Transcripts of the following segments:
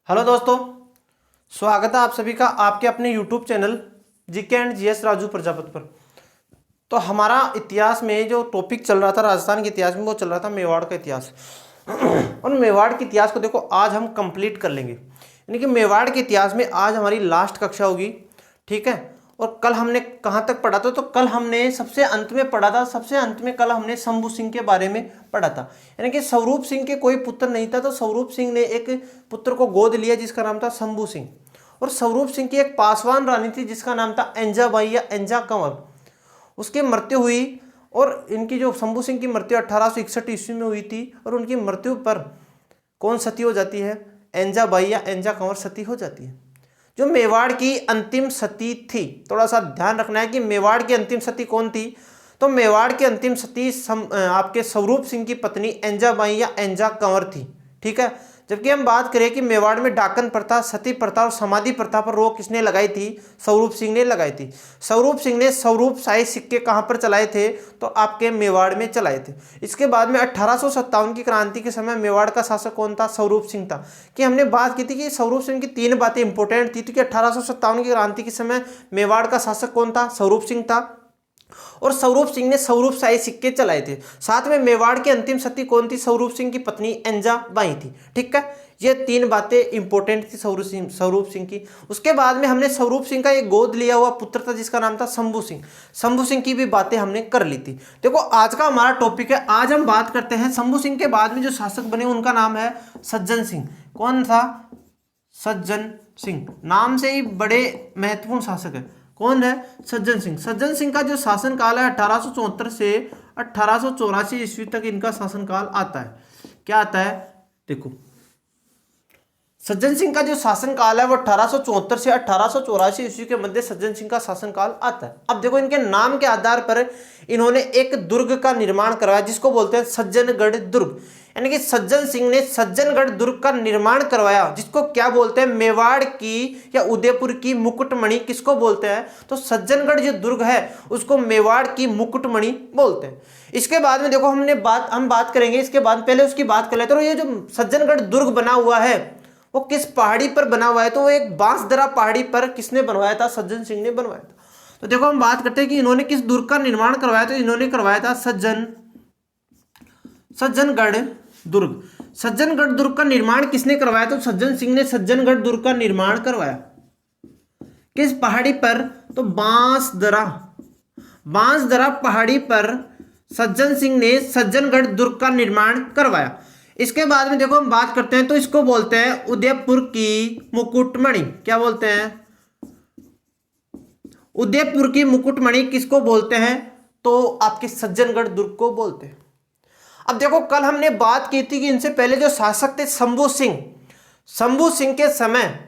Hello दोस्तों, स्वागत है आप सभी का आपके अपने YouTube channel GK and GS Raju Prajapati पर। तो हमारा इतिहास में जो टॉपिक चल रहा था राजस्थान के इतिहास में, वो चल रहा था मेवाड़ का इतिहास। और मेवाड़ के इतिहास को देखो आज हम कंप्लीट कर लेंगे, यानी कि मेवाड़ के इतिहास में आज हमारी लास्ट कक्षा होगी, ठीक है। और कल हमने कहाँ तक पढ़ा था? तो कल हमने सबसे अंत में पढ़ा था, सबसे अंत में कल हमने शंभू सिंह के बारे में पढ़ा था। यानी कि स्वरूप सिंह के कोई पुत्र नहीं था, तो स्वरूप सिंह ने एक पुत्र को गोद लिया जिसका नाम था शंभू सिंह। और स्वरूप सिंह की एक पासवान रानी थी जिसका नाम था एंजाबाई या एंजा कंवर। उसकी मृत्यु हुई और इनकी जो शंभू सिंह की मृत्यु 1861 ईस्वी में हुई थी। और उनकी मृत्यु पर कौन सती हो जाती है? एंजाबाई या एंजा कंवर सती हो जाती है, जो मेवाड़ की अंतिम सती थी। थोड़ा सा ध्यान रखना है कि मेवाड़ की अंतिम सती कौन थी। तो मेवाड़ की अंतिम सती आपके स्वरूप सिंह की पत्नी एंजाबाई या एंजा कंवर थी, ठीक है। जबकि हम बात करें कि मेवाड़ में डाकन प्रथा, सती प्रथा और समाधि प्रथा पर रोक किसने लगाई थी? स्वरूप सिंह ने लगाई थी। स्वरूप सिंह ने स्वरूप शाही सिक्के कहाँ पर चलाए थे? तो आपके मेवाड़ में चलाए थे। इसके बाद में 1857 की क्रांति के समय मेवाड़ का शासक कौन था? स्वरूप सिंह था। कि हमने बात की थी कि स्वरूप सिंह की तीन बातें इंपॉर्टेंट थी, तो कि 1857 की क्रांति के समय मेवाड़ का शासक कौन था? स्वरूप सिंह था। और स्वरूप सिंह ने स्वरूप शाही सिक्के चलाए थे। साथ में मेवाड़ की अंतिम सती कौन थी? स्वरूप सिंह की पत्नी एंजाबाई थी, ठीक है। ये तीन बातें इंपॉर्टेंट थी स्वरूप सिंह की। उसके बाद में हमने स्वरूप सिंह का एक गोद लिया हुआ पुत्र था जिसका नाम था शंभू सिंह। शंभू सिंह की भी बातें हमने कर ली थी। देखो आज का हमारा टॉपिक है, आज हम बात करते हैं शंभू सिंह के बाद में जो शासक बने उनका नाम है सज्जन सिंह। कौन था? सज्जन सिंह। नाम से ही बड़े महत्वपूर्ण शासक है। कौन है? सज्जन सिंह। सज्जन सिंह का जो शासन काल है 1874 से 1884 ईस्वी तक इनका शासन काल आता है। क्या आता है? देखो सज्जन सिंह का जो शासन काल है वो 1874 से 1884 ईस्वी के मध्य सज्जन सिंह का शासन काल आता है। अब देखो इनके नाम के आधार पर इन्होंने एक दुर्ग का निर्माण करवाया जिसको बोलते हैं सज्जनगढ़ दुर्ग। यानी कि सज्जन सिंह ने सज्जनगढ़ दुर्ग का निर्माण करवाया, जिसको क्या बोलते हैं? मेवाड़ की या उदयपुर की मुकुटमणि किसको बोलते हैं? तो सज्जनगढ़ जो दुर्ग है उसको मेवाड़ की मुकुटमणि बोलते हैं। इसके बाद में देखो हम बात करेंगे, इसके बाद पहले उसकी बात कर लेते हैं। तो ये जो सज्जनगढ़ दुर्ग बना हुआ है वो किस पहाड़ी पर बना हुआ है? तो वो एक बांसदरा पहाड़ी पर किसने बनवाया था? सज्जन सिंह ने बनवाया था। तो देखो हम बात करते हैं कि इन्होंने किस दुर्ग का निर्माण करवाया। तो इन्होंने करवाया था सज्जनगढ़ दुर्ग। सज्जनगढ़ दुर्ग का निर्माण किसने करवाया? तो सज्जन सिंह ने सज्जनगढ़ दुर्ग का निर्माण करवाया। किस पहाड़ी पर? तो बांसदरा पहाड़ी पर सज्जन सिंह ने सज्जनगढ़ दुर्ग का निर्माण करवाया। इसके बाद में देखो हम बात करते हैं, तो इसको बोलते हैं उदयपुर की मुकुटमणि। क्या बोलते हैं? उदयपुर की मुकुटमणि किसको बोलते हैं? तो आपके सज्जनगढ़ दुर्ग को बोलते हैं। अब देखो कल हमने बात की थी कि इनसे पहले जो शासक थे शंभू सिंह के समय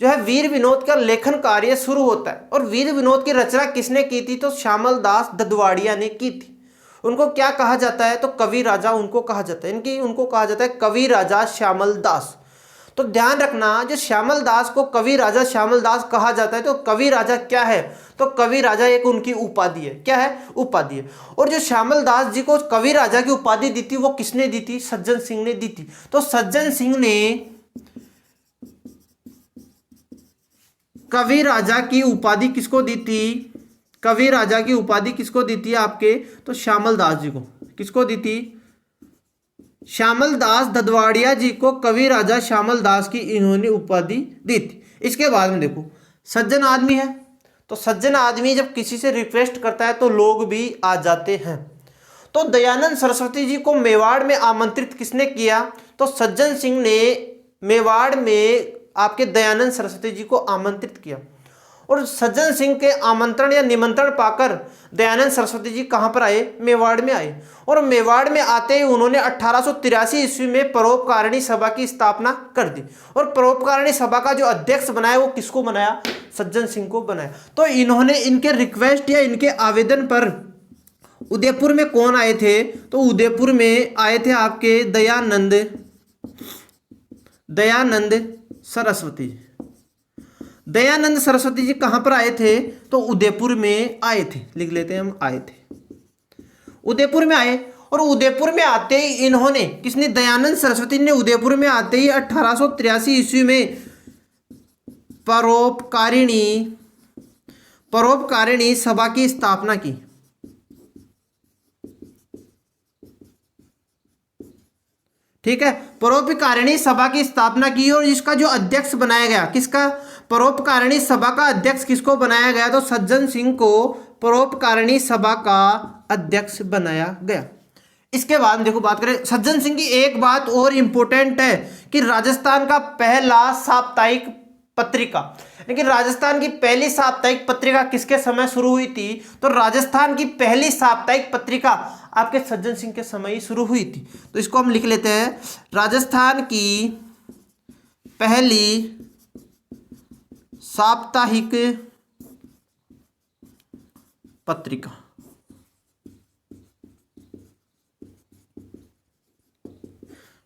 जो है वीर विनोद का लेखन कार्य शुरू होता है। और वीर विनोद की रचना किसने की थी? तो श्यामल दास ददवाड़िया ने की थी। उनको क्या कहा जाता है? तो कवि राजा उनको कहा जाता है। इनकी उनको कहा जाता है कवि राजा श्यामल दास। तो ध्यान रखना, जो श्यामल दास को कवि राजा श्यामल दास कहा जाता है, तो कवि राजा क्या है? तो कवि राजा एक उनकी उपाधि है। क्या है? उपाधि है। और जो श्यामल दास जी को कवि राजा की उपाधि दी थी वो किसने दी थी? सज्जन सिंह ने दी थी। तो सज्जन सिंह ने कवि राजा की उपाधि किसको दी थी? कवि राजा की उपाधि किसको दी थी आपके? तो श्यामल दास जी को। किसको दी थी? श्यामल दास ददवाड़िया जी को कवि राजा श्यामल दास की इन्होंने उपाधि दी थी। इसके बाद में देखो सज्जन आदमी है, तो सज्जन आदमी जब किसी से रिक्वेस्ट करता है तो लोग भी आ जाते हैं। तो दयानंद सरस्वती जी को मेवाड़ में आमंत्रित किसने किया? तो सज्जन सिंह ने मेवाड़ में आपके दयानंद सरस्वती जी को आमंत्रित किया। और सज्जन सिंह के आमंत्रण या निमंत्रण पाकर दयानंद सरस्वती जी कहाँ पर आए? मेवाड़ में आए। और मेवाड़ में आते ही उन्होंने 1883 ईस्वी में परोपकारिणी सभा की स्थापना कर दी। और परोपकारिणी सभा का जो अध्यक्ष बनाया वो किसको बनाया? सज्जन सिंह को बनाया। तो इन्होंने इनके रिक्वेस्ट या इनके आवेदन पर उदयपुर में कौन आए थे? तो उदयपुर में आए थे आपके दयानंद सरस्वती। दयानंद सरस्वती जी कहां पर आए थे? तो उदयपुर में आए थे। लिख लेते हैं हम, आए थे, उदयपुर में आए। और उदयपुर में आते ही इन्होंने, किसने, दयानंद सरस्वती ने उदयपुर में आते ही 1883 ईस्वी में परोपकारिणी सभा की स्थापना की। ठीक है, परोपकारिणी सभा की स्थापना की और इसका जो अध्यक्ष बनाया गया, किसका, परोपकारिणी सभा का अध्यक्ष किसको बनाया गया, तो सज्जन सिंह को परोपकारिणी सभा का अध्यक्ष बनाया गया। इसके बाद देखो बात करें सज्जन सिंह की, एक बात और इंपॉर्टेंट है कि राजस्थान का पहला साप्ताहिक पत्रिका, लेकिन राजस्थान की पहली साप्ताहिक पत्रिका किसके समय शुरू हुई थी, तो राजस्थान की पहली साप्ताहिक पत्रिका आपके सज्जन सिंह के समय ही शुरू हुई थी। तो इसको हम लिख लेते हैं, राजस्थान की पहली साप्ताहिक पत्रिका।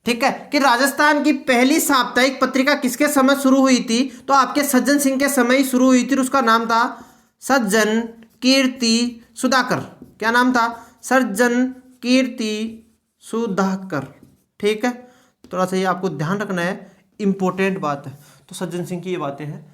ठीक है, कि राजस्थान की पहली साप्ताहिक पत्रिका किसके समय शुरू हुई थी, तो आपके सज्जन सिंह के समय ही शुरू हुई थी। उसका नाम था सज्जन कीर्ति सुधाकर। क्या नाम था, सज्जन कीर्ति सुधाकर। ठीक है, थोड़ा सा ये आपको ध्यान रखना है, इंपॉर्टेंट बात है। तो सज्जन सिंह की ये बातें हैं,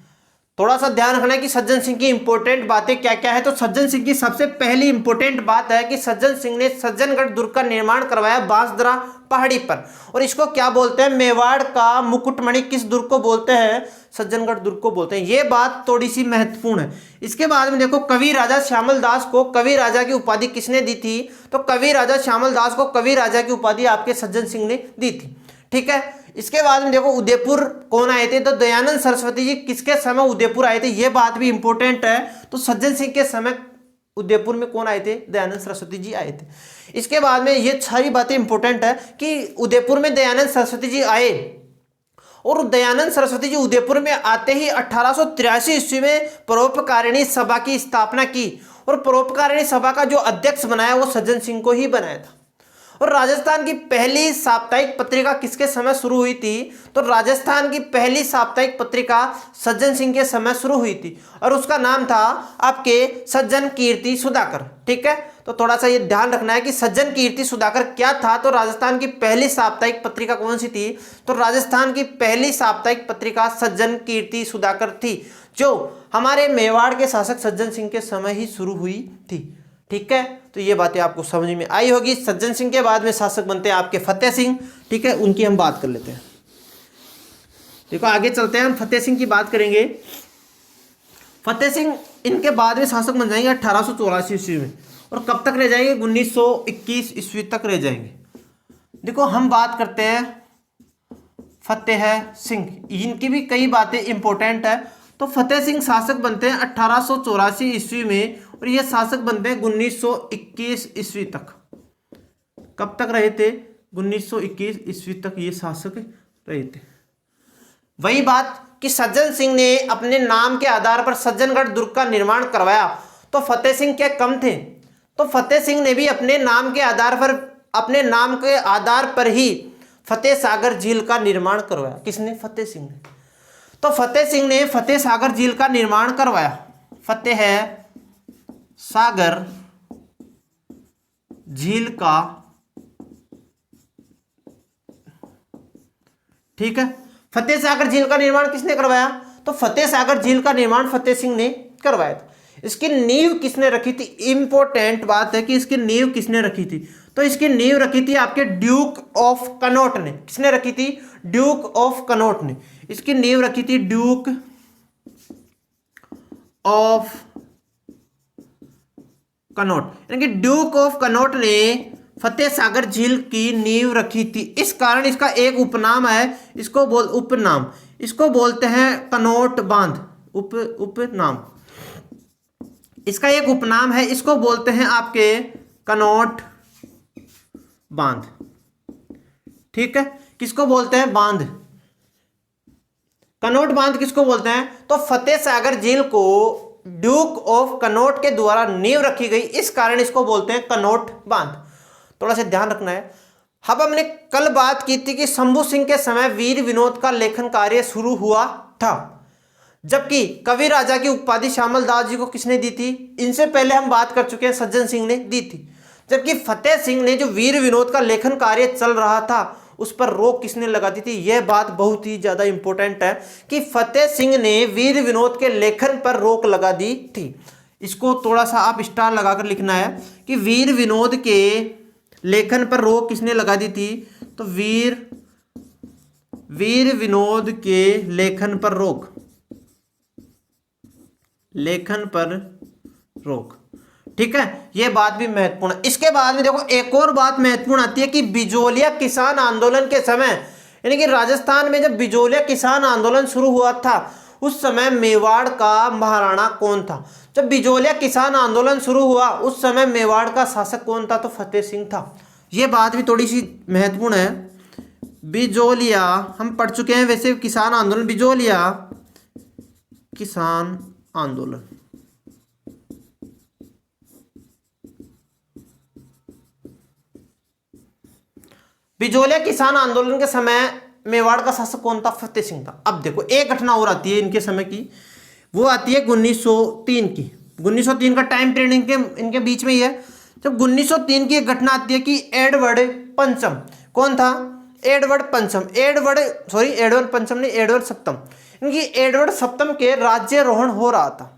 थोड़ा सा ध्यान रखना है कि सज्जन सिंह की इंपॉर्टेंट बातें क्या क्या है। तो सज्जन सिंह की सबसे पहली इंपॉर्टेंट बात है कि सज्जन सिंह ने सज्जनगढ़ दुर्ग का निर्माण करवाया बांसदरा पहाड़ी पर, और इसको क्या बोलते हैं, मेवाड़ का मुकुटमणि किस दुर्ग को बोलते हैं, सज्जनगढ़ दुर्ग को बोलते हैं। ये बात थोड़ी सी महत्वपूर्ण है। इसके बाद में देखो, कवि राजा श्यामल दास को कवि राजा की उपाधि किसने दी थी, तो कवि राजा श्यामल दास को कवि राजा की उपाधि आपके सज्जन सिंह ने दी थी। ठीक है, इसके बाद में देखो उदयपुर कौन आए थे, तो दयानंद सरस्वती जी किसके समय उदयपुर आए थे, ये बात भी इंपॉर्टेंट है। तो सज्जन सिंह के समय उदयपुर में कौन आए थे, दयानंद सरस्वती जी आए थे। इसके बाद में ये सारी बातें इंपॉर्टेंट है कि उदयपुर में दयानंद सरस्वती जी आए, और दयानंद सरस्वती जी उदयपुर में आते ही 1883 ईस्वी में परोपकारिणी सभा की स्थापना की, और परोपकारिणी सभा का जो अध्यक्ष बनाया वो सज्जन सिंह को ही बनाया था। और राजस्थान की पहली साप्ताहिक पत्रिका किसके समय शुरू हुई थी, तो राजस्थान की पहली साप्ताहिक पत्रिका सज्जन सिंह के समय शुरू हुई थी, और उसका नाम था आपके सज्जन कीर्ति सुधाकर। ठीक है, तो थोड़ा सा ये ध्यान रखना है कि सज्जन कीर्ति सुधाकर क्या था। तो राजस्थान की पहली साप्ताहिक पत्रिका कौन सी थी, तो राजस्थान की पहली साप्ताहिक पत्रिका सज्जन कीर्ति सुधाकर थी, जो हमारे मेवाड़ के शासक सज्जन सिंह के समय ही शुरू हुई थी। ठीक है, तो ये बातें आपको समझ में आई होगी। सज्जन सिंह के बाद में शासक बनते हैं आपके फतेह सिंह। ठीक है, उनकी हम बात कर लेते हैं। देखो आगे चलते हैं, हम फतेह सिंह की बात करेंगे। फतेह सिंह इनके बाद में शासक बन जाएंगे 1884 ईस्वी में, और कब तक रह जाएंगे, 1921 ईस्वी तक रह जाएंगे। देखो हम बात करते हैं फतेह सिंह, इनकी भी कई बातें इंपॉर्टेंट है। तो फतेह सिंह शासक बनते हैं 1884 ईस्वी में, और ये शासक बनते हैं 1921 ईस्वी तक। कब तक रहे थे, 1921 ईस्वी तक ये शासक रहे थे। वही बात कि सज्जन सिंह ने अपने नाम के आधार पर सज्जनगढ़ दुर्ग का निर्माण करवाया, तो फतेह सिंह क्या कम थे, तो फतेह सिंह ने भी अपने नाम के आधार पर ही फतेह सागर झील का निर्माण करवाया। किसने, फतेह सिंह ने। तो फतेह सिंह ने फतेह सागर झील का निर्माण करवाया, फतेह सागर झील का। ठीक है, फतेह सागर झील का निर्माण किसने करवाया, तो फतेह सागर झील का निर्माण फतेह सिंह ने करवाया था। इसकी नींव किसने रखी थी, इंपॉर्टेंट बात है कि इसकी नींव किसने रखी थी, तो इसकी नींव रखी थी आपके ड्यूक ऑफ कनॉट ने। किसने रखी थी, ड्यूक ऑफ कनॉट ने। इसकी नींव रखी थी ड्यूक ऑफ कनॉट, यानी कि ड्यूक ऑफ कनॉट ने फतेह सागर झील की नींव रखी थी। इस कारण इसका एक उपनाम है, इसको बोलते हैं कनॉट बांध। उपनाम, इसका एक उपनाम है, इसको बोलते हैं आपके कनॉट बांध। ठीक है, किसको बोलते हैं, बांध, कनॉट बांध किसको बोलते हैं, तो फतेह सागर झील को ड्यूक ऑफ कनॉट के द्वारा नींव रखी गई, इस कारण इसको बोलते हैं कनॉट बांध। थोड़ा सा ध्यान रखना है। अब हमने कल बात की थी कि शंभू सिंह के समय वीर विनोद का लेखन कार्य शुरू हुआ था, जबकि कवि राजा की उपाधि श्यामल दास जी को किसने दी थी, इनसे पहले हम बात कर चुके हैं, सज्जन सिंह ने दी थी। जबकि फतेह सिंह ने जो वीर विनोद का लेखन कार्य चल रहा था उस पर रोक किसने लगा दी थी। यह बात बहुत ही ज्यादा इंपॉर्टेंट है कि फतेह सिंह ने वीर विनोद के लेखन पर रोक लगा दी थी। इसको थोड़ा सा आप स्टार लगाकर लिखना है कि वीर विनोद के लेखन पर रोक किसने लगा दी थी। तो वीर विनोद के लेखन पर रोक। ठीक है, यह बात भी महत्वपूर्ण है। इसके बाद में देखो एक और बात महत्वपूर्ण आती है कि बिजोलिया किसान आंदोलन के समय, यानी कि राजस्थान में जब बिजोलिया किसान आंदोलन शुरू हुआ था उस समय मेवाड़ का महाराणा कौन था। जब बिजोलिया किसान आंदोलन शुरू हुआ उस समय मेवाड़ का शासक कौन था। तो फतेह सिंह था। यह बात भी थोड़ी सी महत्वपूर्ण है। बिजोलिया हम पढ़ चुके हैं वैसे किसान आंदोलन, बिजोलिया किसान आंदोलन। बिजोलिया किसान आंदोलन के समय मेवाड़ का शासक कौन था। फतेह सिंह था। अब देखो एक घटना और आती है इनके समय की, वो आती है 1903 की। 1903 का टाइम पीरियड इनके बीच में ही है। जब 1903 की एक घटना आती है कि एडवर्ड पंचम, कौन था। एडवर्ड पंचम, एडवर्ड पंचम नहीं, एडवर्ड सप्तम, इनकी एडवर्ड सप्तम के राज्यारोहण हो रहा था।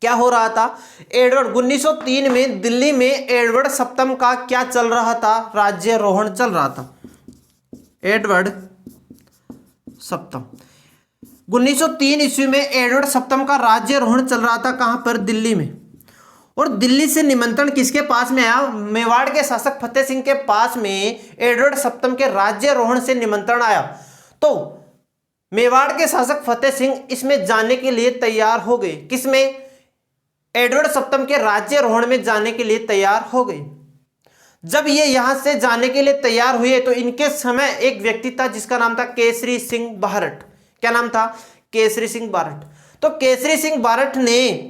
क्या हो रहा था। एडवर्ड 1903 में दिल्ली में एडवर्ड सप्तम का क्या चल रहा था, राज्यारोहण चल रहा था। एडवर्ड सप्तम 1903 ईस्वी में एडवर्ड सप्तम का राज्यारोहण चल रहा था। कहां पर, दिल्ली में। और दिल्ली से निमंत्रण किसके पास में आया, मेवाड़ के शासक फतेह सिंह के पास में एडवर्ड सप्तम के राज्यारोहण से निमंत्रण आया। तो मेवाड़ के शासक फतेह सिंह इसमें जाने के लिए तैयार हो गए। किसमें, एडवर्ड सप्तम के राज्यारोहण में जाने के लिए तैयार हो गए। जब ये यहां से जाने के लिए तैयार हुए तो इनके समय एक व्यक्ति था जिसका नाम था केसरी सिंह बारठ। क्या नाम था, केसरी सिंह बारठ। तो केसरी सिंह बारठ ने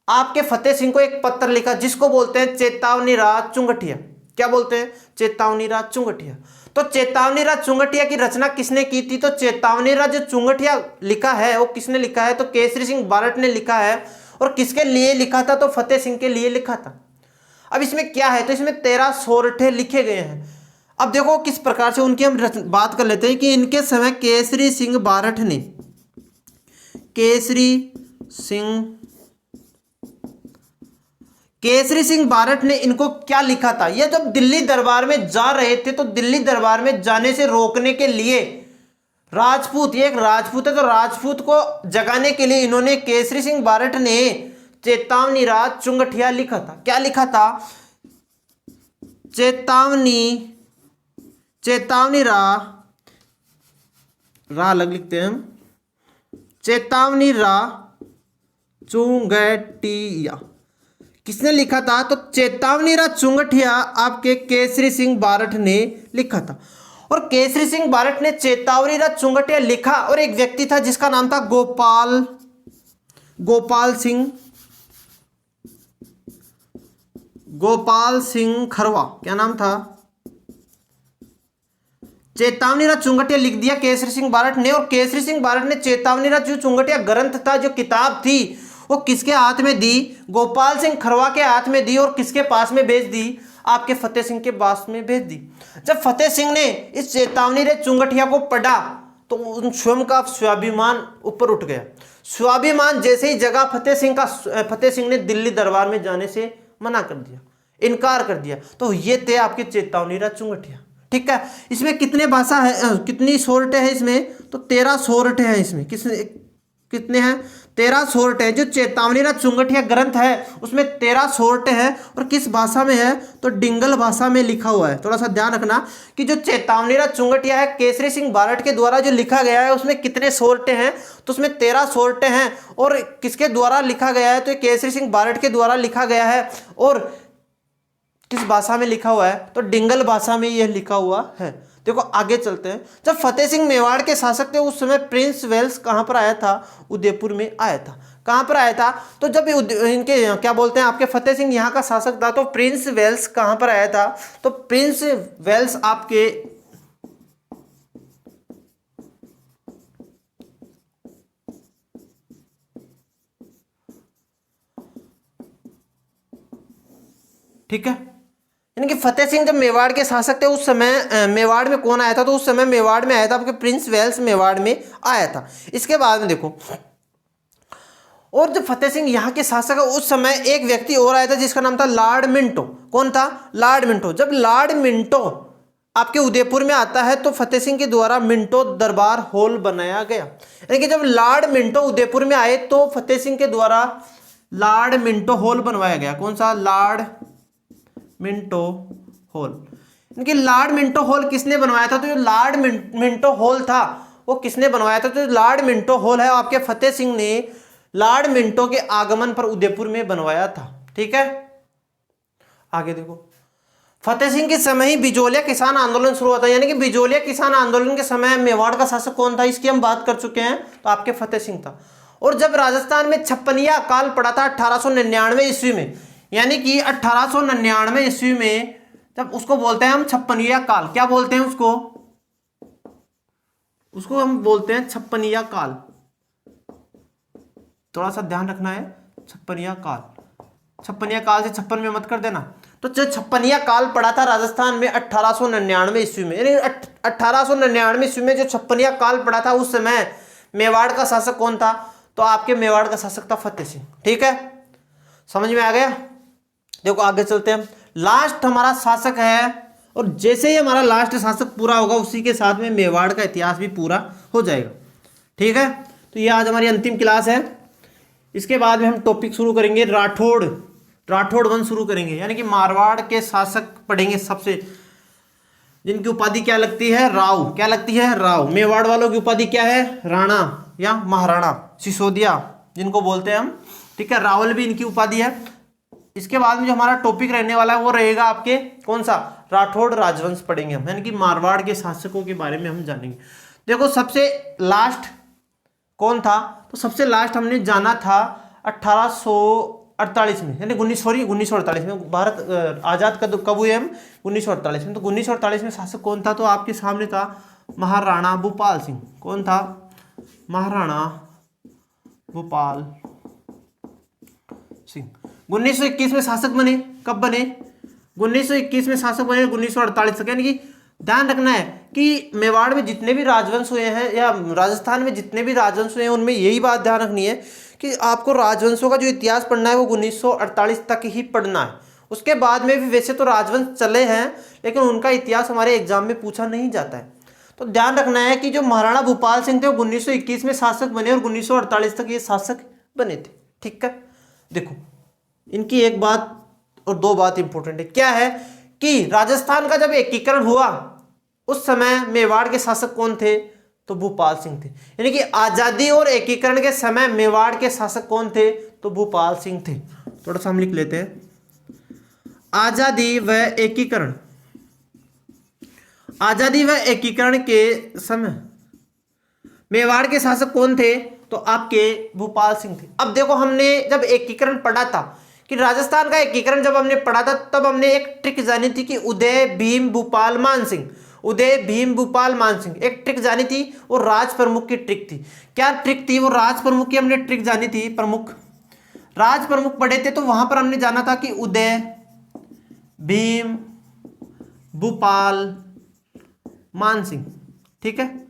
आपके फतेह सिंह को एक पत्र लिखा जिसको बोलते हैं चेतावनी राज चुंगटिया। क्या बोलते हैं, चेतावनी राज चुंगटिया। तो चेतावनी राज चुंगटिया की रचना किसने की थी। तो चेतावनी राज जो चुंगटिया लिखा है वो किसने लिखा है। तो केसरी सिंह बारठ ने लिखा है। और किसके लिए लिखा था, तो फतेह सिंह के लिए लिखा था। अब इसमें क्या है, तो इसमें 13 सोरठे लिखे गए हैं। अब देखो किस प्रकार से उनकी हम बात कर लेते हैं कि इनके समय केसरी सिंह बारठ ने, केसरी सिंह बारठ ने इनको क्या लिखा था। ये जब दिल्ली दरबार में जा रहे थे तो दिल्ली दरबार में जाने से रोकने के लिए राजपूत, ये एक राजपूत है, तो राजपूत को जगाने के लिए इन्होंने केसरी सिंह बारठ ने चेतावनी राज चुंगटिया लिखा था। क्या लिखा था, चेतावनी रा अलग लिखते हैं हम, चेतावनी रा चुंगटिया किसने लिखा था। तो चेतावनी रा चुंगटिया आपके केसरी सिंह बारठ ने लिखा था। और केसरी सिंह बारठ ने चेतावनी रा चुंगटिया लिखा और एक व्यक्ति था जिसका नाम था गोपाल सिंह खरवा। क्या नाम था, चेतावनी राज चुंगटिया लिख दिया केसरी सिंह बारठ ने। और केसरी सिंह बारठ ने चेतावनी राज जो चुंगटिया ग्रंथ था, जो किताब थी, वो किसके हाथ में दी, गोपाल सिंह खरवा के हाथ में दी। और किसके पास में भेज दी, आपके फतेह सिंह के पास में भेज दी। जब फतेह सिंह ने इस चेतावनी राज चुंगटिया को पढ़ा तो उन स्वयं का स्वाभिमान ऊपर उठ गया। स्वाभिमान जैसे ही जगह फतेह सिंह ने दिल्ली दरबार में जाने से मना कर दिया, इनकार कर दिया। तो ये थे आपके चेतावनी राज चुंगटिया। ठीक है, इसमें कितने भाषा है, कितनी सोरठे हैं इसमें, तो 13 सोरठे हैं इसमें। कितने हैं, 13 सोरठे हैं। जो चेतावनी राज चुंगटिया ग्रंथ है उसमें 13 सोरठे हैं। और किस भाषा में है, तो डिंगल भाषा में लिखा हुआ है। थोड़ा सा ध्यान रखना कि जो चेतावनी राज चुंगटिया है केसरी सिंह बारठ के द्वारा जो लिखा गया है उसमें कितने सोरठे हैं, तो उसमें 13 सोरठे हैं। और किसके द्वारा लिखा गया है, तो केसरी सिंह बारठ के द्वारा लिखा गया है। और किस भाषा में लिखा हुआ है, तो डिंगल भाषा में यह लिखा हुआ है। देखो आगे चलते हैं। जब फतेह सिंह मेवाड़ के शासक थे उस समय प्रिंस वेल्स कहां पर आया था, उदयपुर में आया था। कहां पर आया था, तो जब इनके क्या बोलते हैं आपके फतेह सिंह यहाँ का शासक था तो प्रिंस वेल्स कहां पर आया था, तो प्रिंस वेल्स आपके ठीक है यानी कि फतेह सिंह जब मेवाड़ के शासक थे उस समय मेवाड़ में कौन आया था, तो उस समय मेवाड़ में आया था आपके प्रिंस वेल्स मेवाड़ में आया था। इसके बाद में देखो, और जब फतेह सिंह यहाँ के शासक है उस समय एक व्यक्ति और आया था जिसका नाम था लॉर्ड मिंटो। कौन था? Lord Minto. जब लॉर्ड मिंटो आपके उदयपुर में आता है तो फतेह सिंह के द्वारा मिंटो दरबार हॉल बनाया गया। यानी कि जब लॉर्ड मिंटो उदयपुर में आए तो फतेह सिंह के द्वारा लॉर्ड मिंटो हॉल बनवाया गया। कौन सा? Lord Minto hall. इनके लॉर्ड मिंटो हॉल किसने बनवाया था? तो जो लॉर्ड मिंटो हॉल था वो किसने बनवाया था? तो लॉर्ड मिंटो हॉल है आपके फतेह सिंह ने लॉर्ड मिंटो के आगमन पर उदयपुर में बनवाया था। ठीक है, आगे देखो, फतेह सिंह के समय ही बिजोलिया किसान आंदोलन शुरू हुआ था। यानी कि बिजोलिया किसान आंदोलन के समय मेवाड़ का शासक कौन था, इसकी हम बात कर चुके हैं, तो आपके फतेह सिंह था। और जब राजस्थान में छप्पनिया अकाल पड़ा था 1899 ईस्वी में, यानी कि 1899 ईस्वी में, जब उसको बोलते हैं हम छप्पनिया काल। क्या बोलते हैं उसको? उसको हम बोलते हैं छप्पनिया काल। थोड़ा सा ध्यान रखना है, छप्पनिया काल। छप्पनिया काल से 56 में मत कर देना। तो जो छप्पनिया काल पड़ा था राजस्थान में 1899 ईस्वी में, यानी 1899 ईस्वी में जो छप्पनिया काल पड़ा था उस समय मेवाड़ का शासक कौन था? तो आपके मेवाड़ का शासक था फतेह सिंह। ठीक है, समझ में आ गया? देखो आगे चलते हैं। लास्ट हमारा शासक है, और जैसे ही हमारा लास्ट शासक पूरा होगा उसी के साथ में मेवाड़ का इतिहास भी पूरा हो जाएगा। ठीक है, तो ये आज हमारी अंतिम क्लास है। इसके बाद में हम टॉपिक शुरू करेंगे राठौड़ वंश शुरू करेंगे, यानी कि मारवाड़ के शासक पढ़ेंगे सबसे, जिनकी उपाधि क्या लगती है? राव। क्या लगती है? राव। मेवाड़ वालों की उपाधि क्या है? राणा या महाराणा, सिसोदिया जिनको बोलते हैं हम। ठीक है, रावल भी इनकी उपाधि है। इसके बाद में जो हमारा टॉपिक रहने वाला है वो रहेगा आपके कौन सा? राठौड़ राजवंश पढ़ेंगे हम, यानी कि मारवाड़ के शासकों के बारे में हम जानेंगे। देखो सबसे लास्ट कौन था? तो सबसे लास्ट हमने जाना था 1848 में, यानी 1948 में। भारत आजाद कब हुए हम? 1948 में। तो 1948 में शासक कौन था? तो आपके सामने था महाराणा भूपाल सिंह। कौन था? महाराणा भूपाल सिंह। 1921 में शासक बने। कब बने? 1921 में शासक बने 1948 तक। यानी कि ध्यान रखना है कि मेवाड़ में जितने भी राजवंश हुए हैं या राजस्थान में जितने भी राजवंश हुए हैं उनमें यही बात ध्यान रखनी है कि आपको राजवंशों का जो इतिहास पढ़ना है वो 1948 तक ही पढ़ना है। उसके बाद में भी वैसे तो राजवंश चले हैं लेकिन उनका इतिहास हमारे एग्जाम में पूछा नहीं जाता है। तो ध्यान रखना है कि जो महाराणा भूपाल सिंह थे वो 1921 में शासक बने और 1948 तक ये शासक बने थे। ठीक है, देखो इनकी एक बात और दो बात इंपॉर्टेंट है। क्या है कि राजस्थान का जब एकीकरण हुआ उस समय मेवाड़ के शासक कौन थे? तो भूपाल सिंह थे। यानी कि आजादी और एकीकरण के समय मेवाड़ के शासक कौन थे? तो भूपाल सिंह थे। थोड़ा सा हम लिख लेते हैं, आजादी व एकीकरण। आजादी व एकीकरण के समय मेवाड़ के शासक कौन थे? तो आपके भूपाल सिंह थे। अब देखो हमने जब एकीकरण पढ़ा था कि राजस्थान का एकीकरण जब हमने पढ़ा था तब हमने एक ट्रिक जानी थी कि उदय भीम भूपाल मानसिंह, उदय भीम भूपाल मानसिंह एक ट्रिक जानी थी। वो राज प्रमुख की ट्रिक थी। क्या ट्रिक थी? वो राज प्रमुख की हमने ट्रिक जानी थी। प्रमुख, राज प्रमुख पढ़े थे तो वहां पर हमने जाना था कि उदय भीम भूपाल मानसिंह। ठीक है,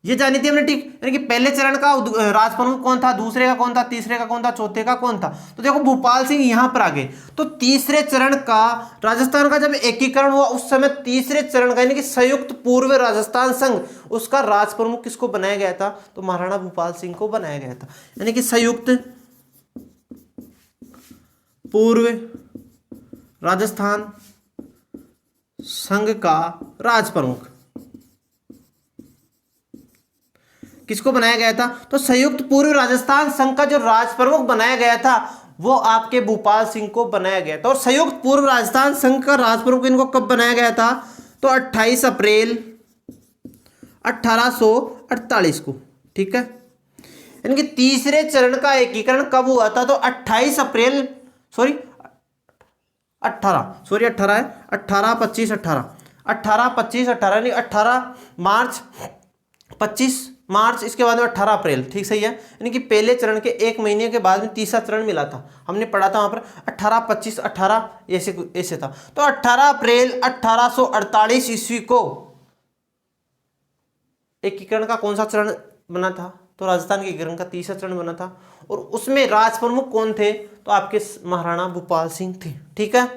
ये जानी थी हमने। ठीक, यानी कि पहले चरण का राज प्रमुख कौन था, दूसरे का कौन था, तीसरे का कौन था, चौथे का कौन था? तो देखो भूपाल सिंह यहां पर आ गए। तो तीसरे चरण का राजस्थान का जब एकीकरण हुआ उस समय तीसरे चरण का यानी कि संयुक्त पूर्व राजस्थान संघ, उसका राज प्रमुख किसको बनाया गया था? तो महाराणा भूपाल सिंह को बनाया गया था। यानी कि संयुक्त पूर्व राजस्थान संघ का राज प्रमुख किसको बनाया गया था? तो संयुक्त पूर्व राजस्थान संघ का जो राज प्रमुख बनाया गया था वो आपके भूपाल सिंह को बनाया गया था। और संयुक्त पूर्व राजस्थान संघ का राज प्रमुख इनको कब बनाया गया था? तो 28 अप्रैल 1848 को। ठीक है, यानी कि तीसरे चरण का एकीकरण कब हुआ था? तो 28 अप्रैल 18 है 18 25 18 18 25 18 यानी 18 मार्च 25 मार्च, इसके बाद में 18 अप्रैल, ठीक सही है। यानी कि पहले चरण के 1 महीने के बाद में तीसरा चरण मिला था, हमने पढ़ा था वहां पर 18, 25, 18 ऐसे था। तो 18 अप्रैल 1848 ईस्वी को एकीकरण का कौन सा चरण बना था? तो राजस्थान के एकीकरण का तीसरा चरण बना था, और उसमें राज प्रमुख कौन थे? तो आपके महाराणा भूपाल सिंह थे, ठीक है,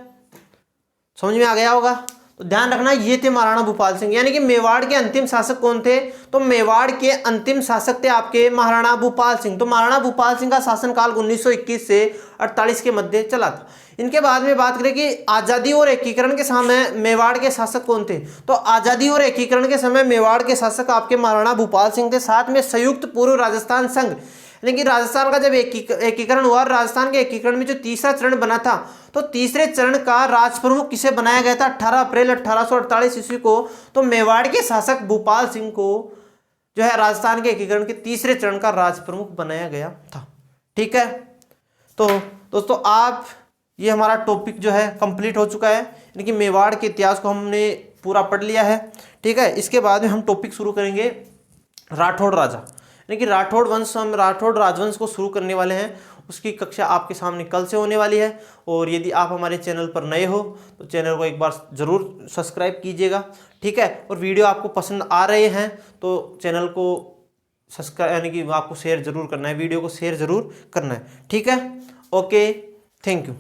समझ में आ गया होगा। तो ध्यान रखना, ये थे महाराणा भूपाल सिंह। यानी कि मेवाड़ के अंतिम शासक कौन थे? तो मेवाड़ के अंतिम शासक थे आपके महाराणा भूपाल सिंह। तो महाराणा भूपाल सिंह का शासनकाल 1921 से 48 के मध्य चला था। इनके बाद में बात करें कि आजादी और एकीकरण के समय मेवाड़ के शासक कौन थे? तो आजादी और एकीकरण के समय मेवाड़ के शासक आपके महाराणा भूपाल सिंह थे। साथ में संयुक्त पूर्व राजस्थान संघ, यानी कि राजस्थान का जब एकीकरण हुआ, राजस्थान के एकीकरण में जो तीसरा चरण बना था, तो तीसरे चरण का राज प्रमुख किसे बनाया गया था? 18 अप्रैल 1848 ईस्वी को तो मेवाड़ के शासक भूपाल सिंह को जो है राजस्थान के एकीकरण के तीसरे चरण का राज प्रमुख बनाया गया था, ठीक है। तो दोस्तों आप, ये हमारा टॉपिक जो है कंप्लीट हो चुका है, यानी कि मेवाड़ के इतिहास को हमने पूरा पढ़ लिया है, ठीक है। इसके बाद में हम टॉपिक शुरू करेंगे राठौड़ राजा, यानी कि राठौड़ वंश, हम राठौड़ राजवंश को शुरू करने वाले हैं। उसकी कक्षा आपके सामने कल से होने वाली है। और यदि आप हमारे चैनल पर नए हो तो चैनल को एक बार ज़रूर सब्सक्राइब कीजिएगा, ठीक है। और वीडियो आपको पसंद आ रहे हैं तो चैनल को सब्सक्राइब, यानी कि आपको शेयर जरूर करना है, वीडियो को शेयर जरूर करना है, ठीक है। Okay, thank you.